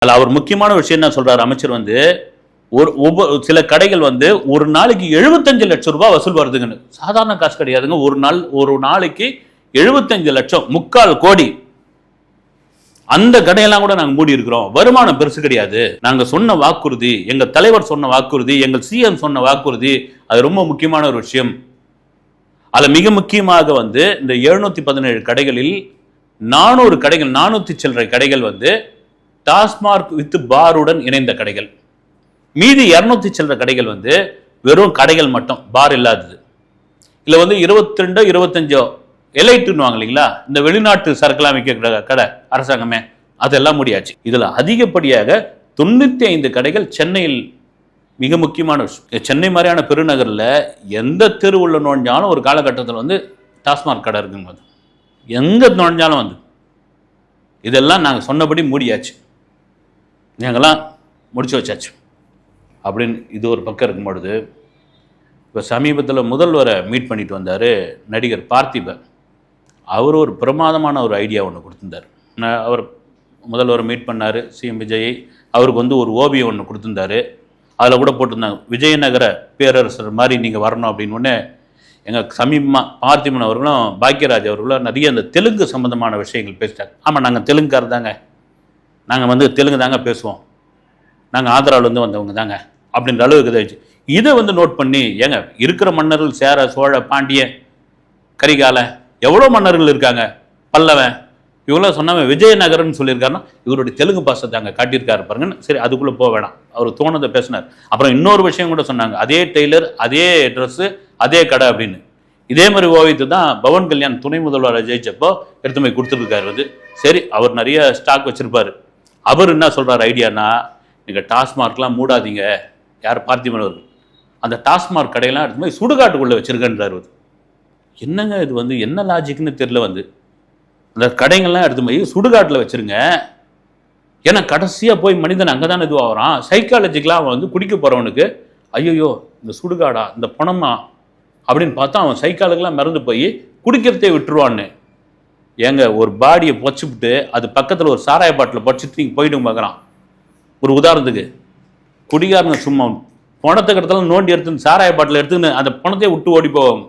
அதில் அவர் முக்கியமான விஷயம் என்ன சொல்றாரு அமைச்சர் வந்து சில கடைகள் வந்து ஒரு நாளைக்கு 75 லட்சம் ரூபாய் வசூல் வருதுங்கன்னு. சாதாரண காசு கிடையாதுங்க. ஒரு நாளைக்கு 75 லட்சம், 3/4 கோடி. அந்த கடையெல்லாம் கூட நாங்க மூடி இருக்கிறோம். வருமானம் பெருசு கிடையாது. நாங்க சொன்ன வாக்குறுதி, எங்க தலைவர் சொன்ன வாக்குறுதி, எங்கள் சிஎம் சொன்ன வாக்குறுதி, அது ரொம்ப முக்கியமான ஒரு விஷயம். அதுல மிக முக்கியமாக வந்து இந்த 717 கடைகளில் 400 கடைகள், 400 சில்லறை கடைகள் வந்து டாஸ்மார்க் வித் பாருடன் இணைந்த கடைகள். மீதி 200 சில்லறை கடைகள் வந்து வெறும் கடைகள் மட்டும், பார் இல்லாதது. இல்ல வந்து 22 25 எலைட்டுன்னு இல்லைங்களா, இந்த வெளிநாட்டு சரக்குலாம் விற்க கடை அரசாங்கமே, அதெல்லாம் முடியாச்சு. இதுல அதிகப்படியாக 95 கடைகள் சென்னையில். மிக முக்கியமான விஷயம், சென்னை மாதிரியான பெருநகரில் எந்த தெருவுள்ள நுழைஞ்சாலும் ஒரு காலகட்டத்தில் வந்து டாஸ்மாக் கடை இருக்குங்க. எங்க நுழைஞ்சாலும் வந்து இதெல்லாம் நாங்கள் சொன்னபடி மூடியாச்சு, நாங்கள்லாம் முடிச்சு வச்சாச்சு அப்படின்னு. இது ஒரு பக்கம் இருக்கும் பொழுது, இப்போ சமீபத்தில் முதல்வரை மீட் பண்ணிட்டு வந்தார் நடிகர் பார்த்திபன். அவர் ஒரு பிரமாதமான ஒரு ஐடியா ஒன்று கொடுத்துருந்தார். அவர் முதல்வரை மீட் பண்ணார் சிஎம் விஜய். அவருக்கு வந்து ஒரு ஓவியம் ஒன்று கொடுத்துருந்தாரு. அதில் கூட போட்டிருந்தாங்க, விஜயநகர பேரரசர் மாதிரி நீங்கள் வரணும் அப்படின்னு. ஒன்று எங்கள் சமீபமாக பார்த்திபன் அவர்களும் பாக்யராஜ் அவர்களும் நிறைய அந்த தெலுங்கு சம்மந்தமான விஷயங்கள் பேசிட்டாங்க. ஆமாம், நாங்கள் தெலுங்குக்காரர் தாங்க, நாங்கள் வந்து தெலுங்கு தாங்க பேசுவோம், நாங்கள் ஆந்திராவிலேருந்து வந்தவங்க தாங்க அப்படின்ற அளவுக்கு இதாகிடுச்சு. இதை வந்து நோட் பண்ணி, ஏங்க இருக்கிற மன்னர்கள் சேர, சோழ, பாண்டிய, கரிகால, எவ்வளோ மன்னர்கள் இருக்காங்க, பல்லவன், இவ்வளோ சொன்னாங்க. விஜயநகரன்னு சொல்லியிருக்காருன்னா இவருடைய தெலுங்கு பாசத்தை அங்கே காட்டியிருக்காரு பாருங்கன்னு. சரி, அதுக்குள்ளே போக வேணாம், அவர் தோணதை பேசினார். அப்புறம் இன்னொரு விஷயம் கூட சொன்னாங்க, அதே டெய்லர், அதே ட்ரெஸ்ஸு, அதே கடை அப்படின்னு. இதே மாதிரி ஓவியத்தை தான் பவன் கல்யாண் துணை முதல்வராக ஜெயிச்சப்போ எடுத்து போய் கொடுத்துருக்காரு வந்து. சரி, அவர் நிறைய ஸ்டாக் வச்சிருப்பாரு. அவர் என்ன சொல்கிறார் ஐடியானா, நீங்கள் டாஸ்மார்க்லாம் மூடாதீங்க, யார் பார்த்திபன் அவர்கள், அந்த டாஸ்மார்க் கடையெல்லாம் எடுத்து போய் சுடுகாட்டுக்குள்ளே வச்சிருக்கன்றார். என்னங்க இது வந்து என்ன லாஜிக்னு தெரியல. வந்து அந்த கடைகள்லாம் எடுத்து போய் சுடுகாட்டில் வச்சிருங்க. ஏன்னா கடைசியாக போய் மனிதன் அங்கே தான் இதுவாகிறான். சைக்காலஜிக்கலாக அவன் வந்து குடிக்க போகிறவனுக்கு, ஐயோ இந்த சுடுகாடா, இந்த பணமா அப்படின்னு பார்த்தா அவன் சைக்காலஜிக்கெலாம் மறந்து போய் குடிக்கிறதே விட்டுருவான்னு. ஏங்க ஒரு பாடியை பொச்சுவிட்டு அது பக்கத்தில் ஒரு சாராய பாட்டில் பொச்சுட்டு நீங்கள் போயிட்டு பார்க்குறான். ஒரு உதாரணத்துக்கு, குடிகாரங்க சும்மா பணத்தை கிடத்தாலும் நோண்டி எடுத்துன்னு சாராய பாட்டில் எடுத்துன்னு அந்த பணத்தை விட்டு ஓடி போவாங்க.